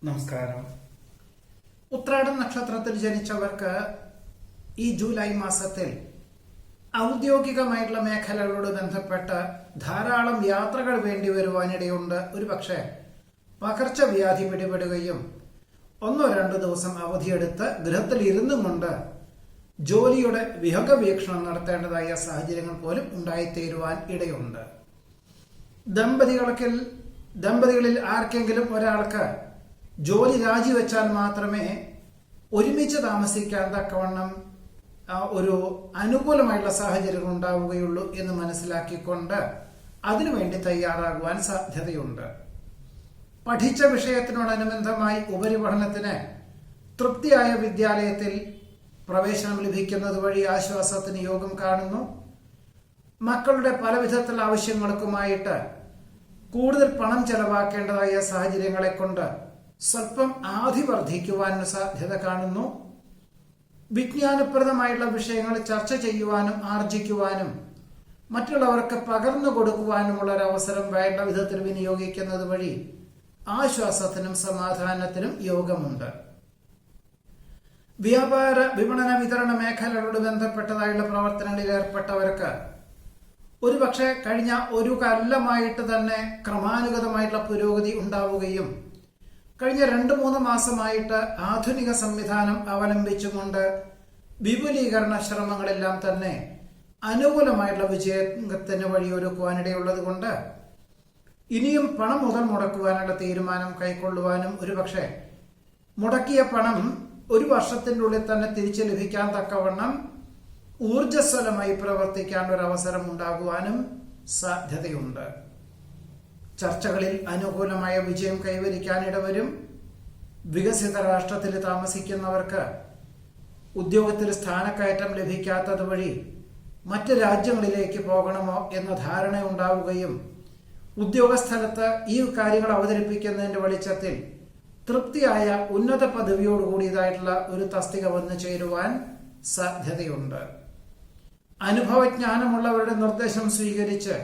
നമസ്കാരം. ഉത്രാടം നക്ഷത്രത്തിൽ ജനിച്ചവർക്ക് ഈ ജൂലൈ മാസത്തിൽ ഔദ്യോഗികമായിട്ടുള്ള മേഖലകളോട് ബന്ധപ്പെട്ട് ധാരാളം യാത്രകൾ വേണ്ടി വരുവാനിടയുണ്ട്. ഒരുപക്ഷെ പകർച്ചവ്യാധി പിടിപെടുകയും 1-2 ദിവസം അവധിയെടുത്ത് ഗൃഹത്തിൽ ഇരുന്നും കൊണ്ട് ജോലിയുടെ വിഹംഗ വീക്ഷണം നടത്തേണ്ടതായ സാഹചര്യങ്ങൾ പോലും ഉണ്ടായിത്തീരുവാൻ ഇടയുണ്ട്. ദമ്പതികളിൽ ആർക്കെങ്കിലും ഒരാൾക്ക് ജോലി രാജിവെച്ചാൽ മാത്രമേ ഒരുമിച്ച് താമസിക്കാൻ തക്കവണ്ണം ഒരു അനുകൂലമായിട്ടുള്ള സാഹചര്യങ്ങൾ ഉണ്ടാവുകയുള്ളൂ എന്ന് മനസ്സിലാക്കിക്കൊണ്ട് അതിനുവേണ്ടി തയ്യാറാകുവാൻ സാധ്യതയുണ്ട്. പഠിച്ച വിഷയത്തിനോടനുബന്ധമായി ഉപരിപഠനത്തിന് തൃപ്തിയായ വിദ്യാലയത്തിൽ പ്രവേശനം ലഭിക്കുന്നത് വഴി ആശ്വാസത്തിന് യോഗം കാണുന്നു. മക്കളുടെ പലവിധത്തിലുള്ള ആവശ്യങ്ങൾക്കുമായിട്ട് കൂടുതൽ പണം ചെലവാക്കേണ്ടതായ സാഹചര്യങ്ങളെ കൊണ്ട് സ്വല്പം ആധി വർദ്ധിക്കുവാനും സാധ്യത കാണുന്നു. വിജ്ഞാനപ്രദമായിട്ടുള്ള വിഷയങ്ങൾ ചർച്ച ചെയ്യുവാനും ആർജിക്കുവാനും മറ്റുള്ളവർക്ക് പകർന്നു കൊടുക്കുവാനുമുള്ള ഒരു അവസരം വേണ്ട വിധത്തിൽ വിനിയോഗിക്കുന്നത് വഴി ആശ്വാസത്തിനും സമാധാനത്തിനും യോഗമുണ്ട്. വ്യാപാര വിപണന വിതരണ മേഖലകളോട് ബന്ധപ്പെട്ടതായുള്ള പ്രവർത്തനങ്ങളിൽ ഏർപ്പെട്ടവർക്ക് ഒരുപക്ഷെ കഴിഞ്ഞ ഒരു കൊല്ലമായിട്ട് തന്നെ ക്രമാനുഗതമായിട്ടുള്ള പുരോഗതി ഉണ്ടാവുകയും കഴിഞ്ഞ 2-3 മാസമായിട്ട് ആധുനിക സംവിധാനം അവലംബിച്ചുകൊണ്ട് വിപുലീകരണ ശ്രമങ്ങളെല്ലാം തന്നെ അനുകൂലമായിട്ടുള്ള വിജയത്തിന് വഴിയൊരുക്കുവാനിടയുള്ളത് കൊണ്ട് ഇനിയും പണം മുടക്കുവാനുള്ള തീരുമാനം കൈക്കൊള്ളുവാനും ഒരുപക്ഷെ മുടക്കിയ പണം 1 വർഷത്തിനുള്ളിൽ തന്നെ തിരിച്ചു ലഭിക്കാൻ തക്കവണ്ണം ഊർജ്ജസ്വലമായി പ്രവർത്തിക്കാൻ ഒരു അവസരം ഉണ്ടാകുവാനും സാധ്യതയുണ്ട്. ചർച്ചകളിൽ അനുകൂലമായ വിജയം കൈവരിക്കാനിടവരും. വികസിത രാഷ്ട്രത്തിൽ താമസിക്കുന്നവർക്ക് ഉദ്യോഗത്തിൽ സ്ഥാനക്കയറ്റം ലഭിക്കാത്തത് വഴി മറ്റ് രാജ്യങ്ങളിലേക്ക് പോകണമോ എന്ന ധാരണ ഉണ്ടാവുകയും ഉദ്യോഗസ്ഥലത്ത് ഈ കാര്യങ്ങൾ അവതരിപ്പിക്കുന്നതിന്റെ വെളിച്ചത്തിൽ തൃപ്തിയായ ഉന്നത പദവിയോടുകൂടിയതായിട്ടുള്ള ഒരു തസ്തിക വന്നു ചേരുവാൻ സാധ്യതയുണ്ട്. അനുഭവജ്ഞാനമുള്ളവരുടെ നിർദ്ദേശം സ്വീകരിച്ച്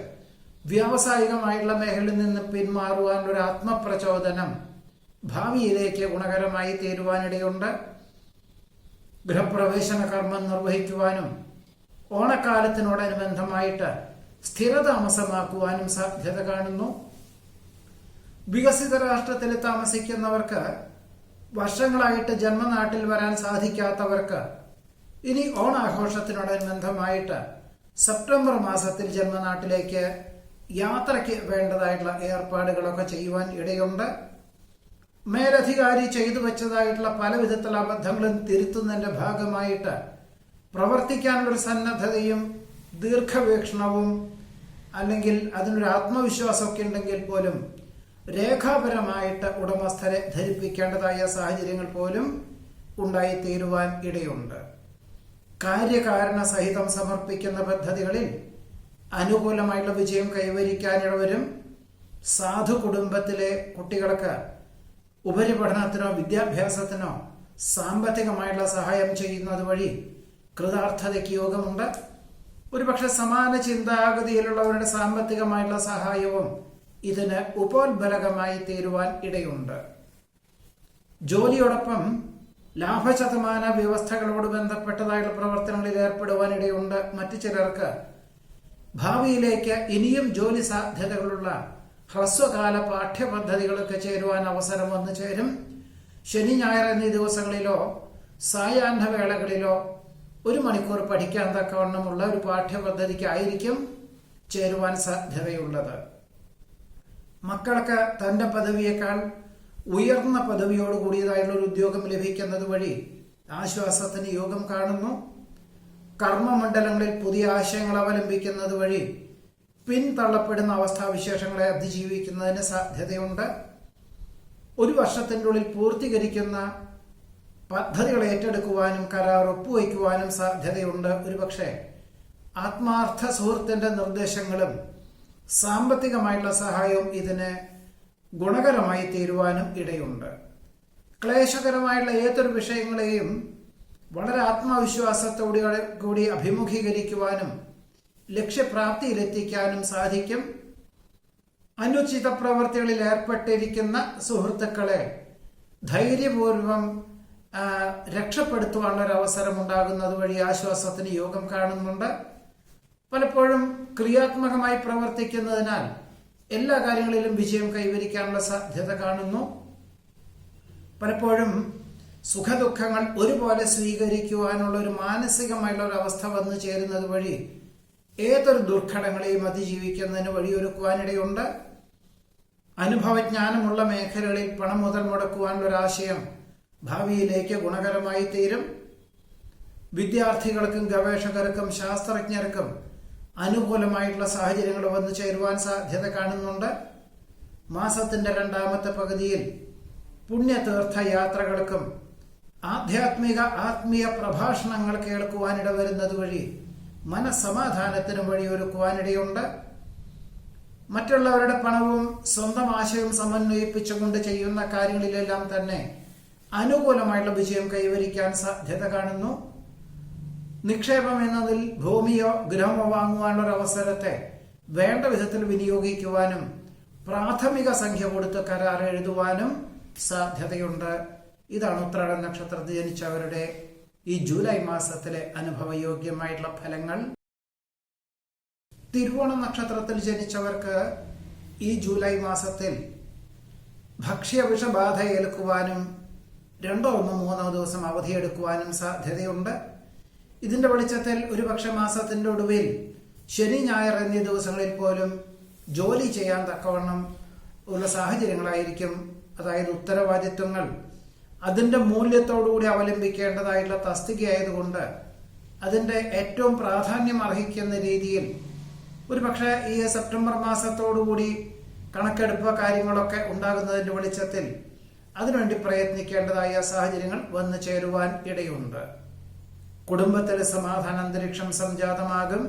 വ്യാവസായികമായിട്ടുള്ള മേഖലയിൽ നിന്ന് പിന്മാറുവാൻ ഒരു ആത്മപ്രചോദനം ഭാവിയിലേക്ക് ഗുണകരമായി തീരുവാനിടയുണ്ട്. ഗൃഹപ്രവേശന കർമ്മം നിർവഹിക്കുവാനും ഓണക്കാലത്തിനോടനുബന്ധമായിട്ട് സ്ഥിരതാമസമാക്കുവാനും സാധ്യത കാണുന്നു. വികസിത രാഷ്ട്രത്തിൽ താമസിക്കുന്നവർക്ക് വർഷങ്ങളായിട്ട് ജന്മനാട്ടിൽ വരാൻ സാധിക്കാത്തവർക്ക് ഇനി ഓണാഘോഷത്തിനോടനുബന്ധമായിട്ട് സെപ്റ്റംബർ മാസത്തിൽ ജന്മനാട്ടിലേക്ക് യാത്രയ്ക്ക് വേണ്ടതായിട്ടുള്ള ഏർപ്പാടുകളൊക്കെ ചെയ്യുവാൻ ഇടയുണ്ട്. മേലധികാരി ചെയ്തു വെച്ചതായിട്ടുള്ള പല വിധത്തിലുള്ള അബദ്ധങ്ങളും തിരുത്തുന്നതിന്റെ ഭാഗമായിട്ട് പ്രവർത്തിക്കാനുള്ളൊരു സന്നദ്ധതയും ദീർഘവീക്ഷണവും അല്ലെങ്കിൽ അതിനൊരു ആത്മവിശ്വാസമൊക്കെ ഉണ്ടെങ്കിൽ പോലും രേഖാപരമായിട്ട് ഉടമസ്ഥരെ ധരിപ്പിക്കേണ്ടതായ സാഹചര്യങ്ങൾ പോലും ഉണ്ടായിത്തീരുവാൻ ഇടയുണ്ട്. കാര്യകാരണ സഹിതം സമർപ്പിക്കുന്ന പദ്ധതികളിൽ അനുകൂലമായിട്ടുള്ള വിജയം കൈവരിക്കാനിടവരും. സാധു കുടുംബത്തിലെ കുട്ടികൾക്ക് ഉപരിപഠനത്തിനോ വിദ്യാഭ്യാസത്തിനോ സാമ്പത്തികമായിട്ടുള്ള സഹായം ചെയ്യുന്നത് വഴി കൃതാർത്ഥതയ്ക്ക് യോഗമുണ്ട്. ഒരുപക്ഷെ സമാന ചിന്താഗതിയിലുള്ളവരുടെ സാമ്പത്തികമായിട്ടുള്ള സഹായവും ഇതിന് ഉപോത്ബലകമായി തീരുവാൻ ഇടയുണ്ട്. ജോലിയോടൊപ്പം ലാഭശതമാന വ്യവസ്ഥകളോട് ബന്ധപ്പെട്ടതായുള്ള പ്രവർത്തനങ്ങളിൽ ഏർപ്പെടുവാനിടയുണ്ട്. മറ്റു ചിലർക്ക് ഭാവിയിലേക്ക് ഇനിയും ജോലി സാധ്യതകളുള്ള ഹ്രസ്വകാല പാഠ്യപദ്ധതികളൊക്കെ ചേരുവാൻ അവസരം വന്നു ചേരും. ശനി ഞായർ എന്നീ ദിവസങ്ങളിലോ സായാഹ്ന വേളകളിലോ 1 മണിക്കൂർ പഠിക്കാൻ തക്കവണ്ണമുള്ള ഒരു പാഠ്യപദ്ധതിക്കായിരിക്കും ചേരുവാൻ സാധ്യതയുള്ളത്. മക്കൾക്ക് തന്റെ പദവിയേക്കാൾ ഉയർന്ന പദവിയോട് കൂടിയതായിട്ടുള്ള ഒരു ഉദ്യോഗം ലഭിക്കുന്നത് വഴി ആശ്വാസത്തിന് യോഗം കാണുന്നു. കർമ്മമണ്ഡലങ്ങളിൽ പുതിയ ആശയങ്ങൾ അവലംബിക്കുന്നത് വഴി പിന്തള്ളപ്പെടുന്ന അവസ്ഥാവിശേഷങ്ങളെ അതിജീവിക്കുന്നതിന് സാധ്യതയുണ്ട്. 1 വർഷത്തിൻ്റെ ഉള്ളിൽ പൂർത്തീകരിക്കുന്ന പദ്ധതികൾ ഏറ്റെടുക്കുവാനും കരാർ ഒപ്പുവയ്ക്കുവാനും സാധ്യതയുണ്ട്. ഒരുപക്ഷെ ആത്മാർത്ഥ സുഹൃത്തിന്റെ നിർദ്ദേശങ്ങളും സാമ്പത്തികമായിട്ടുള്ള സഹായവും ഇതിന് ഗുണകരമായി തീരുവാനും ഇടയുണ്ട്. ക്ലേശകരമായുള്ള ഏതൊരു വിഷയങ്ങളെയും വളരെ ആത്മവിശ്വാസത്തോടു കൂടി അഭിമുഖീകരിക്കുവാനും ലക്ഷ്യപ്രാപ്തിയിലെത്തിക്കാനും സാധിക്കും. അനുചിത പ്രവൃത്തികളിൽ ഏർപ്പെട്ടിരിക്കുന്ന സുഹൃത്തുക്കളെ ധൈര്യപൂർവം രക്ഷപ്പെടുത്തുവാനുള്ള ഒരു അവസരം ഉണ്ടാകുന്നത് വഴി ആശ്വാസത്തിന് യോഗം കാണുന്നുണ്ട്. പലപ്പോഴും ക്രിയാത്മകമായി പ്രവർത്തിക്കുന്നതിനാൽ എല്ലാ കാര്യങ്ങളിലും വിജയം കൈവരിക്കാനുള്ള സാധ്യത കാണുന്നു. പലപ്പോഴും സുഖദുഃഖങ്ങൾ ഒരുപോലെ സ്വീകരിക്കുവാനുള്ള ഒരു മാനസികമായുള്ള ഒരു അവസ്ഥ വന്നു ചേരുന്നത് വഴി ഏതൊരു ദുർഘടങ്ങളെയും അതിജീവിക്കുന്നതിന് വഴിയൊരുക്കുവാനിടയുണ്ട്. അനുഭവജ്ഞാനമുള്ള മേഖലകളിൽ പണം മുതൽ മുടക്കുവാനുള്ള ഒരു ആശയം ഭാവിയിലേക്ക് ഗുണകരമായി തീരും. വിദ്യാർത്ഥികൾക്കും ഗവേഷകർക്കും ശാസ്ത്രജ്ഞർക്കും അനുകൂലമായിട്ടുള്ള സാഹചര്യങ്ങൾ വന്നു ചേരുവാൻ സാധ്യത കാണുന്നുണ്ട്. മാസത്തിന്റെ രണ്ടാമത്തെ പകുതിയിൽ പുണ്യതീർത്ഥയാത്രകൾക്കും ആത്മീയ പ്രഭാഷണങ്ങൾ കേൾക്കുവാനിട വരുന്നത് വഴി മനസ്സമാധാനത്തിനും വഴിയൊരുക്കുവാനിടയുണ്ട്. മറ്റുള്ളവരുടെ പണവും സ്വന്തം ആശയവും സമന്വയിപ്പിച്ചുകൊണ്ട് ചെയ്യുന്ന കാര്യങ്ങളിലെല്ലാം തന്നെ അനുകൂലമായിട്ടുള്ള വിജയം കൈവരിക്കാൻ സാധ്യത കാണുന്നു. നിക്ഷേപം എന്നതിൽ ഭൂമിയോ ഗൃഹമോ വാങ്ങുവാനുള്ള ഒരു അവസരത്തെ വേണ്ട വിധത്തിൽ വിനിയോഗിക്കുവാനും പ്രാഥമിക സംഖ്യ കൊടുത്ത് കരാർ എഴുതുവാനും സാധ്യതയുണ്ട്. ഇതാണ് ഉത്രാട നക്ഷത്രത്തിൽ ജനിച്ചവരുടെ ഈ ജൂലൈ മാസത്തിലെ അനുഭവയോഗ്യമായിട്ടുള്ള ഫലങ്ങൾ. തിരുവോണ നക്ഷത്രത്തിൽ ജനിച്ചവർക്ക് ഈ ജൂലൈ മാസത്തിൽ ഭക്ഷ്യവിഷബാധ ഏൽക്കുവാനും 2 1 3 ദിവസം അവധിയെടുക്കുവാനും സാധ്യതയുണ്ട്. ഇതിന്റെ വെളിച്ചത്തിൽ ഒരുപക്ഷെ മാസത്തിന്റെ ഒടുവിൽ ശനി ഞായർ എന്നീ ദിവസങ്ങളിൽ പോലും ജോലി ചെയ്യാൻ തക്കവണ്ണം ഉള്ള സാഹചര്യങ്ങളായിരിക്കും. അതായത് ഉത്തരവാദിത്വങ്ങൾ അതിന്റെ മൂല്യത്തോടുകൂടി അവലംബിക്കേണ്ടതായിട്ടുള്ള തസ്തികയായതുകൊണ്ട് അതിന്റെ ഏറ്റവും പ്രാധാന്യം അർഹിക്കുന്ന രീതിയിൽ ഒരുപക്ഷെ ഈ സെപ്റ്റംബർ മാസത്തോടുകൂടി കണക്കെടുപ്പ് കാര്യങ്ങളൊക്കെ ഉണ്ടാകുന്നതിന്റെ വെളിച്ചത്തിൽ അതിനുവേണ്ടി പ്രയത്നിക്കേണ്ടതായ സാഹചര്യങ്ങൾ വന്നു ചേരുവാൻ ഇടയുണ്ട്. കുടുംബത്തിൽ സമാധാന അന്തരീക്ഷം സംജാതമാകും.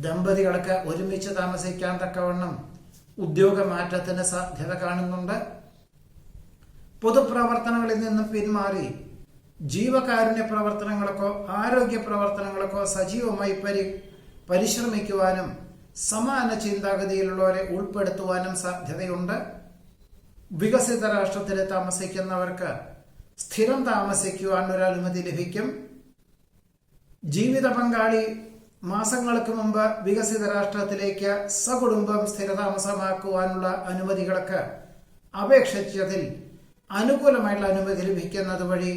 ദമ്പതികൾക്ക് ഒരുമിച്ച് താമസിക്കാൻ തക്കവണ്ണം ഉദ്യോഗമാറ്റത്തിന് സാധ്യത കാണുന്നുണ്ട്. പൊതുപ്രവർത്തനങ്ങളിൽ നിന്നും പിന്മാറി ജീവകാരുണ്യ പ്രവർത്തനങ്ങൾക്കോ ആരോഗ്യ പ്രവർത്തനങ്ങൾക്കോ സജീവമായി പരിശ്രമിക്കുവാനും സമാന ചിന്താഗതിയിലുള്ളവരെ ഉൾപ്പെടുത്തുവാനും സാധ്യതയുണ്ട്. വികസിത രാഷ്ട്രത്തിൽ താമസിക്കുന്നവർക്ക് സ്ഥിരം താമസിക്കുവാൻ ഒരു അനുമതി ലഭിക്കും. ജീവിത പങ്കാളി മാസങ്ങൾക്ക് മുമ്പ് വികസിത രാഷ്ട്രത്തിലേക്ക് സകുടുംബം സ്ഥിരതാമസമാക്കുവാനുള്ള അനുമതികൾക്ക് അപേക്ഷിച്ചതിൽ അനുകൂലമായിട്ടുള്ള അനുമതി ലഭിക്കുന്നത് വഴി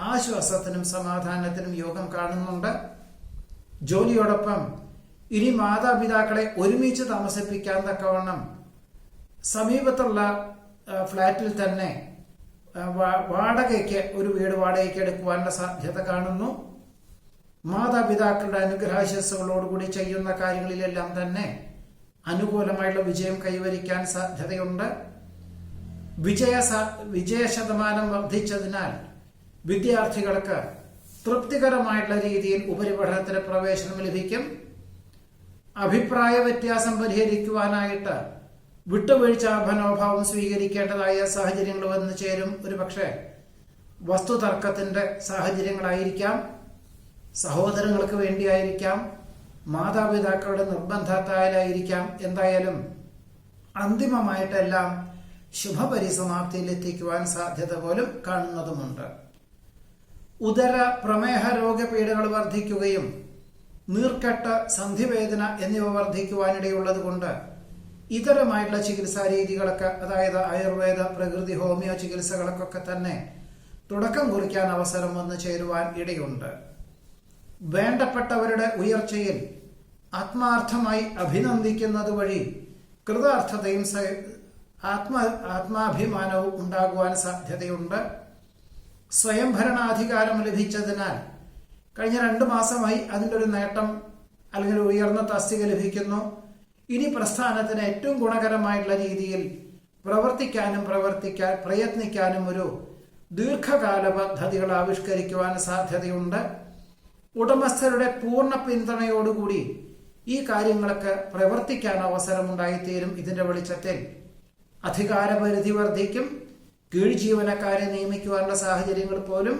ആശ്വാസത്തിനും സമാധാനത്തിനും യോഗം കാണുന്നുണ്ട്. ജോലിയോടൊപ്പം ഇനി മാതാപിതാക്കളെ ഒരുമിച്ച് താമസിപ്പിക്കാൻ തക്കവണ്ണം സമീപത്തുള്ള ഫ്ലാറ്റിൽ തന്നെ ഒരു വീട് വാടകയ്ക്ക് എടുക്കുവാനുള്ള സാധ്യത കാണുന്നു. മാതാപിതാക്കളുടെ അനുഗ്രഹാശസ്സുകളോടുകൂടി ചെയ്യുന്ന കാര്യങ്ങളിലെല്ലാം തന്നെ അനുകൂലമായുള്ള വിജയം കൈവരിക്കാൻ സാധ്യതയുണ്ട്. വിജയശതമാനം വർദ്ധിച്ചതിനാൽ വിദ്യാർത്ഥികൾക്ക് തൃപ്തികരമായിട്ടുള്ള രീതിയിൽ ഉപരിപഠനത്തിന് പ്രവേശനം ലഭിക്കും. അഭിപ്രായ വ്യത്യാസം പരിഹരിക്കുവാനായിട്ട് വിട്ടുവീഴ്ച മനോഭാവം സ്വീകരിക്കേണ്ടതായ സാഹചര്യങ്ങൾ വന്നു ചേരും. ഒരുപക്ഷെ വസ്തുതർക്കത്തിന്റെ സാഹചര്യങ്ങളായിരിക്കാം, സഹോദരങ്ങൾക്ക് വേണ്ടിയായിരിക്കാം, മാതാപിതാക്കളുടെ നിർബന്ധത്താലായിരിക്കാം. എന്തായാലും അന്തിമമായിട്ടെല്ലാം ശുഭപരിസമാപ്തിയിൽ എത്തിക്കുവാൻ സാധ്യത പോലും കാണുന്നതുമുണ്ട്. ഉദര പ്രമേഹ രോഗപീഠകൾ വർദ്ധിക്കുകയും നീർക്കെട്ട് സന്ധിവേദന എന്നിവ വർദ്ധിക്കുവാനിടയുള്ളത് കൊണ്ട് ഇതരമായിട്ടുള്ള ചികിത്സാ രീതികളൊക്കെ, അതായത് ആയുർവേദ പ്രകൃതി ഹോമിയോ ചികിത്സകൾക്കൊക്കെ തന്നെ തുടക്കം കുറിക്കാൻ അവസരം വന്നു ചേരുവാൻ ഇടയുണ്ട്. വേണ്ടപ്പെട്ടവരുടെ ഉയർച്ചയിൽ ആത്മാർത്ഥമായി അഭിനന്ദിക്കുന്നത് വഴി കൃതാർത്ഥതയും ആത്മാഭിമാനവും ഉണ്ടാകുവാൻ സാധ്യതയുണ്ട്. സ്വയംഭരണാധികാരം ലഭിച്ചതിനാൽ കഴിഞ്ഞ 2 മാസമായി അതിൻ്റെ ഒരു നേട്ടം അല്ലെങ്കിൽ ഉയർന്ന തസ്തിക ലഭിക്കുന്നു. ഇനി പ്രസ്ഥാനത്തിന് ഏറ്റവും ഗുണകരമായിട്ടുള്ള രീതിയിൽ പ്രയത്നിക്കാനും ഒരു ദീർഘകാല പദ്ധതികൾ ആവിഷ്കരിക്കുവാൻ സാധ്യതയുണ്ട്. ഉടമസ്ഥരുടെ പൂർണ്ണ പിന്തുണയോടുകൂടി ഈ കാര്യങ്ങൾക്ക് പ്രവർത്തിക്കാൻ അവസരമുണ്ടായിത്തീരും. ഇതിന്റെ വെളിച്ചത്തിൽ അധികാരപരിധി വർദ്ധിക്കും. കീഴ് ജീവനക്കാരെ നിയമിക്കുവാനുള്ള സാഹചര്യങ്ങൾ പോലും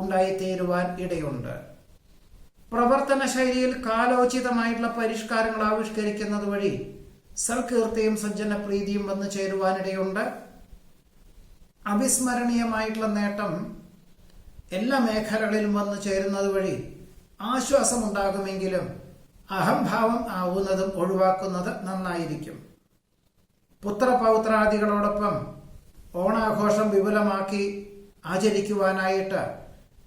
ഉണ്ടായിത്തീരുവാൻ ഇടയുണ്ട്. പ്രവർത്തന ശൈലിയിൽ കാലോചിതമായിട്ടുള്ള പരിഷ്കാരങ്ങൾ ആവിഷ്കരിക്കുന്നത് വഴി സൽകീർത്തിയും സജ്ജനപ്രീതിയും വന്നു ചേരുവാനിടയുണ്ട്. അവിസ്മരണീയമായിട്ടുള്ള നേട്ടം എല്ലാ മേഖലകളിലും വന്നു ചേരുന്നത് വഴി ആശ്വാസമുണ്ടാകുമെങ്കിലും അഹംഭാവം ആവുന്നതും ഒഴിവാക്കുന്നത് നന്നായിരിക്കും. പുത്രപൗത്രാദികളോടൊപ്പം ഓണാഘോഷം വിപുലമാക്കി ആചരിക്കുവാനായിട്ട്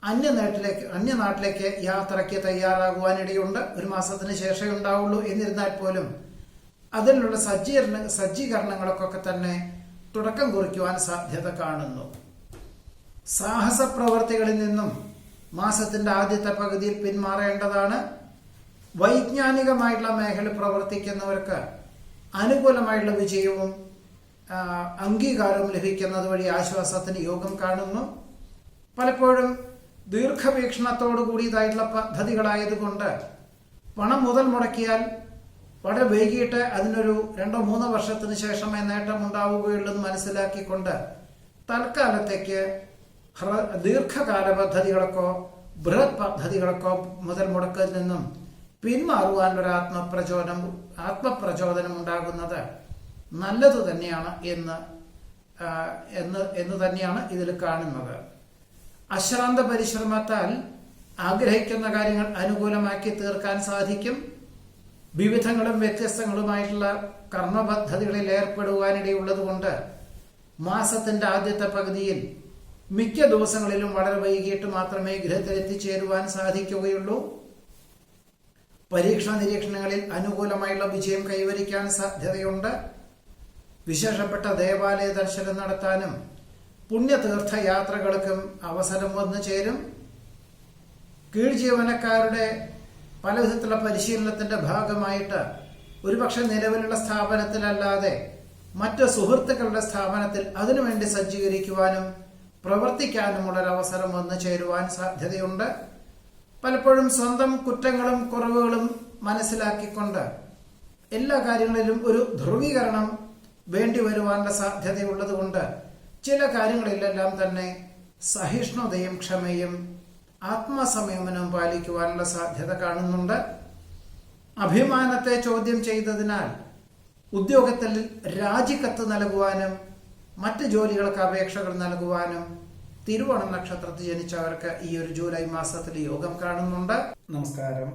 അന്യനാട്ടിലേക്ക് യാത്രയ്ക്ക് തയ്യാറാകുവാനിടയുണ്ട്. ഒരു മാസത്തിന് ശേഷമേ ഉണ്ടാവുള്ളൂ. എന്നിരുന്നാൽ പോലും അതിലുള്ള സജ്ജീകരണങ്ങൾക്കൊക്കെ തന്നെ തുടക്കം കുറിക്കുവാൻ സാധ്യത കാണുന്നു. സാഹസ പ്രവർത്തികളിൽ നിന്നും മാസത്തിന്റെ ആദ്യത്തെ പകുതിയിൽ പിന്മാറേണ്ടതാണ്. വൈജ്ഞാനികമായിട്ടുള്ള മേഖല പ്രവർത്തിക്കുന്നവർക്ക് അനുകൂലമായിട്ടുള്ള വിജയവും അംഗീകാരവും ലഭിക്കുന്നത് വഴി ആശ്വാസത്തിന് യോഗം കാണുന്നു. പലപ്പോഴും ദീർഘവീക്ഷണത്തോടു കൂടിയതായിട്ടുള്ള പദ്ധതികളായതുകൊണ്ട് പണം മുതൽ മുടക്കിയാൽ വളരെ വൈകിട്ട് അതിനൊരു 2-3 വർഷത്തിന് ശേഷമേ നേട്ടം ഉണ്ടാവുകയുള്ളൂ എന്ന് മനസ്സിലാക്കിക്കൊണ്ട് തൽക്കാലത്തേക്ക് ദീർഘകാല പദ്ധതികൾക്കോ ബൃഹത് പദ്ധതികൾക്കോ മുതൽ മുടക്കത്തിൽ നിന്നും പിന്മാറുവാനൊരു ആത്മപ്രചോദനം ഉണ്ടാകുന്നത് നല്ലതു തന്നെയാണ് എന്ന് തന്നെയാണ് ഇതിൽ കാണുന്നത്. അശ്രാന്ത പരിശ്രമത്താൽ ആഗ്രഹിക്കുന്ന കാര്യങ്ങൾ അനുകൂലമാക്കി തീർക്കാൻ സാധിക്കും. വിവിധങ്ങളും വ്യത്യസ്തങ്ങളുമായിട്ടുള്ള കർമ്മപദ്ധതികളിൽ ഏർപ്പെടുവാനിടയുള്ളത് കൊണ്ട് മാസത്തിന്റെ ആദ്യത്തെ പകുതിയിൽ മിക്ക ദിവസങ്ങളിലും വളരെ വൈകിട്ട് മാത്രമേ ഗൃഹത്തിൽ എത്തിച്ചേരുവാൻ സാധിക്കുകയുള്ളൂ. പരീക്ഷണ നിരീക്ഷണങ്ങളിൽ അനുകൂലമായുള്ള വിജയം കൈവരിക്കാൻ സാധ്യതയുണ്ട്. വിശേഷപ്പെട്ട ദേവാലയ ദർശനം നടത്താനും പുണ്യതീർത്ഥയാത്രകൾക്കും അവസരം വന്നു ചേരും. കീഴ്ജീവനക്കാരുടെ പലവിധത്തിലുള്ള പരിശീലനത്തിന്റെ ഭാഗമായിട്ട് ഒരുപക്ഷെ നിലവിലുള്ള സ്ഥാപനത്തിലല്ലാതെ മറ്റ് സുഹൃത്തുക്കളുടെ സ്ഥാപനത്തിൽ അതിനുവേണ്ടി സജ്ജീകരിക്കുവാനും പ്രവർത്തിക്കാനുമുള്ളൊരവസരം വന്നു ചേരുവാൻ സാധ്യതയുണ്ട്. പലപ്പോഴും സ്വന്തം കുറ്റങ്ങളും കുറവുകളും മനസ്സിലാക്കിക്കൊണ്ട് എല്ലാ കാര്യങ്ങളിലും ഒരു ധ്രുവീകരണം വേണ്ടി വരുവാനുള്ള സാധ്യതയുള്ളത് കൊണ്ട് ചില കാര്യങ്ങളിലെല്ലാം തന്നെ സഹിഷ്ണുതയും ക്ഷമയും ആത്മസംയമനവും പാലിക്കുവാനുള്ള സാധ്യത കാണുന്നുണ്ട്. അഭിമാനത്തെ ചോദ്യം ചെയ്തതിനാൽ ഉദ്യോഗത്തിൽ രാജിക്കത്ത് നൽകുവാനും മറ്റ് ജോലികൾക്ക് അപേക്ഷകൾ നൽകുവാനും തിരുവോണ നക്ഷത്രത്തിൽ ജനിച്ചവർക്ക് ഈ ഒരു ജൂലൈ മാസത്തിൽ യോഗം കാണുന്നുണ്ട്. നമസ്കാരം.